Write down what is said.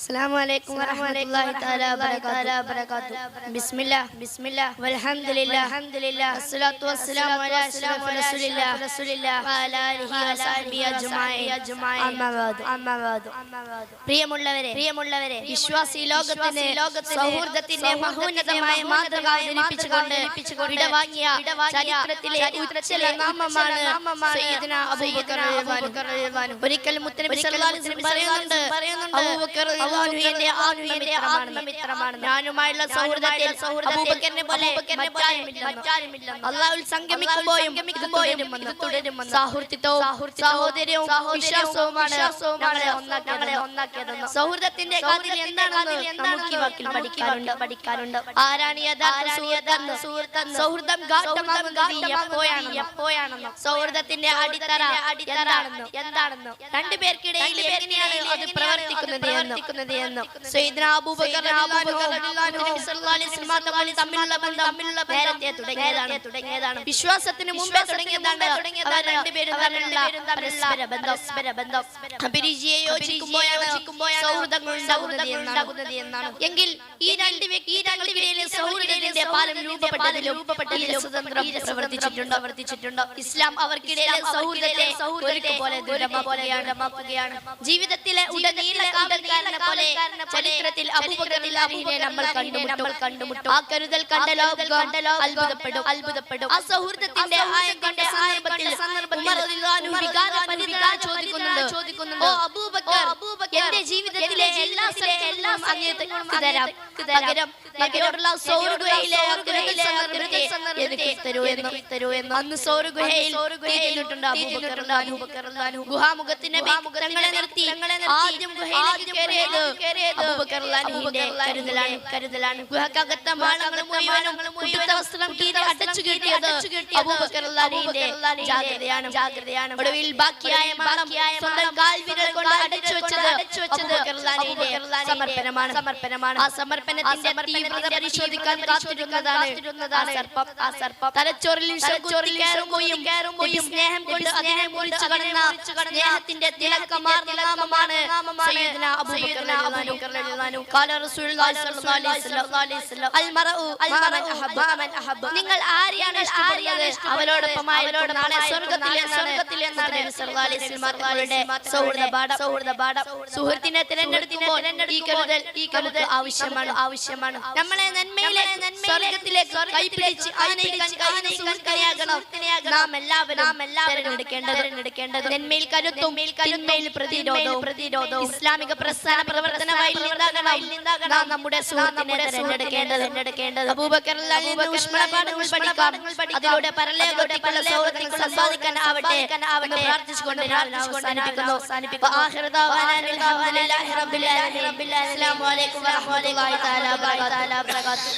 السلام عليكم ورحمة الله تعالى وبركاته. بسم الله والحمد لله والصلاة والسلام على أشرف رسول الله وعلى آله وصحبه أجمعين. أما بعد. പ്രിയമുള്ളവരെ വിശ്വാസി ലോകത്തിന് സൗഹൃദത്തിന്റെ മഹോന്നതമായ മാതൃക അവതരിപ്പിച്ചുകൊണ്ട് വിടവാങ്ങിയ ചരിത്രത്തിലെ ഉജ്ജ്വല നാമമാണ് സയ്യിദുനാ അബൂബക്കർ റളിയല്ലാഹു അൻഹു. ഒരിക്കൽ മുത്തനബി സല്ലല്ലാഹു അലൈഹി വസല്ലം പറയുന്നുണ്ട് അബൂബക്കർ എന്റെ ആത്മമിത്രമാണ്. ഞാനുമായുള്ള സൗഹൃദത്തിൽ അബൂബക്കറിനെ പോലെ മറ്റാരുമില്ല. അല്ലാഹുവിൽ സംഗമിക്കുമ്പോഴും ഇത് തുടരുമെന്ന് സാഹോദര്യവും വിശ്വാസവുമാണ് ഞങ്ങളെ ഒന്നാക്കിയത്. സൗഹൃദത്തിന്റെ കാര്യത്തിൽ എന്താണെന്ന് നമുക്ക് ഈ വാക്കിൽ പഠിക്കാനുണ്ട്. ആരാണ് യഥാർത്ഥ സൗഹൃദം ഗാഠമാകുന്നത് എപ്പോഴാണെന്ന്, സൗഹൃദത്തിന്റെ അടിത്തറ എന്താണെന്ന്, രണ്ടുപേർക്കിടയിൽ എങ്ങനെയാണ് അത് പ്രവർത്തിക്കുന്നത് എന്ന് സയ്യിദ്നാ അബൂബക്കർ തമ്മിലുള്ള ബന്ധം നേരത്തെ തുടങ്ങിയതാണ്. വിശ്വാസത്തിന് മുമ്പേ തുടങ്ങിയതാണ് രണ്ടുപേരും തമ്മിലുള്ള പരസ്പര ബന്ധം. അഭിരുചിയെ യോജിക്കുമ്പോഴാണ് സൗഹൃദങ്ങൾ ഉണ്ടാകുന്നത് എന്നാണ്. എങ്കിൽ ഈ രണ്ട് വ്യക്തികളിലെ സൗഹൃദത്തിന്റെ പാലം രൂപപ്പെട്ടതിലും പ്രവർത്തിച്ചിട്ടുണ്ട്. ഇസ്ലാം അവർക്കിടയിലെ സൗഹൃദത്തെ പോലെ ദൃഢമാക്കുകയാണ്. ജീവിതത്തിലെ ഉടനീള കാവൽക്കാരനെ പോലെ ചരിത്രത്തിൽ അബൂബക്കർ റളിയല്ലാഹുവിനെ നമ്മൾ കണ്ടുമുട്ടും. ആ കരുതൽ കണ്ട ലോകം അത്ഭുതപ്പെടും. ആ സൗഹൃദത്തിന്റെ ആയം കണ്ട സന്ദർഭത്തിൽ ഉമർ റളിയല്ലാഹു അൻഹു വികാരപരിതാ ചോദിക്കുന്നുണ്ട്, ഓ അബൂബക്കർ, എന്റെ ജീവിതത്തിലെ എല്ലാ സത്യങ്ങളും അങ്ങേക്ക് തരാം. പകരം നബിയോടുള്ള സൗഹൃദയിലെ എനിക്ക് തരൂ എന്ന് അന്ന് സൗഹൃദയിൽ അബൂബക്കർ റളിയല്ലാഹു അൻഹു. ഗുഹാമുഖത്തിന്റെ തങ്ങളെ നിർത്തി ആദ്യം ഗുഹയിലേക്ക് കയറിയത് അബൂബക്കർ റളിയല്ലാഹു അൻഹുവിന്റെ കരുതലാണ്. ഗുഹക്കകത്തെ മാളങ്ങൾ മുഴുവനും ഉടുത്ത വസ്ത്രം കീറി അടച്ചു കെട്ടിയത് അബൂബക്കർ റളിയല്ലാഹു അൻഹുവിന്റെ ജാഗ്രതയാണ്. ഒടുവിൽ ബാക്കിയായ മാളം സ്വന്തം കാൽവിരൽ കൊണ്ട് അടച്ചു വെച്ചത് അബൂബക്കർ റളിയല്ലാഹു അൻഹുവിന്റെ സമർപ്പണമാണ്. ആ സമർപ്പണത്തിന്റെ തീവ്രത പരിശോധിക്കാൻ കാത്തിരുന്നതാണ് ആ സർപ്പം. തലച്ചോറിൽ കയറുമ്പോഴും സ്നേഹം കൊണ്ട് അതിനെ മുറിച്ചു കടന്ന സ്നേഹത്തിന്റെ തിളക്കമാർന്ന നാമമാണ് സയ്യിദുനാ അബൂബക്കർ റളിയല്ലാഹു അൻഹു. ഖാല റസൂലുള്ളാഹി സ്വല്ലല്ലാഹു അലൈഹി വസല്ലം അൽ മറഉ മൻ അഹബ്ബ. നിങ്ങൾ ആരെയാണ് ഇഷ്ടപ്പെടുന്നത് അവരോടൊപ്പമായിരിക്കും നാളെ സ്വർഗ്ഗത്തിൽ എന്നാണ് നബി സ്വല്ലല്ലാഹു അലൈഹി വസല്ലം സൗഹൃദപാഠം. സുഹൃത്തിനെ തിരഞ്ഞെടുക്കുമ്പോൾ ഈ കരുതൽ ആവശ്യമാണ്. നമ്മളെ നന്മയിലെ സ്വർഗ്ഗത്തിലേക്ക് കൈപിടിച്ച് ആനയിക്കാൻ സുഹൃത്തിനെയാകണം നാം എല്ലാവരും തിരഞ്ഞെടുക്കേണ്ടത്. നന്മയിൽ കരുത്തും തിന്മയിൽ പ്രതിരോധവും ഇസ്ലാമിക പ്രസ്ഥാന പ്രവർത്തനമായി നാം നമ്മുടെ സുഹൃത്തിനെ തിരഞ്ഞെടുക്കേണ്ടത്. അബൂബക്കർ റളിയല്ലാഹു അൻഹു ഊഷ്മളപാഠങ്ങൾ പഠിക്കാം. അതിലൂടെ പരലോകത്തേക്കുള്ള സൗഹൃദം സമ്പാദിക്കാൻ ആവട്ടെ എന്ന് പ്രാർത്ഥിച്ചുകൊണ്ട് ഞാൻ അവസാനിപ്പിക്കുന്നു. വആഖിറു ദഅവാനാ അൽഹംദുലില്ലാഹി റബ്ബിൽ ആലമീൻ. അസ്സലാമു അലൈക്കും വറഹ്മത്തുള്ളാഹി തആല വബറകാതുഹു.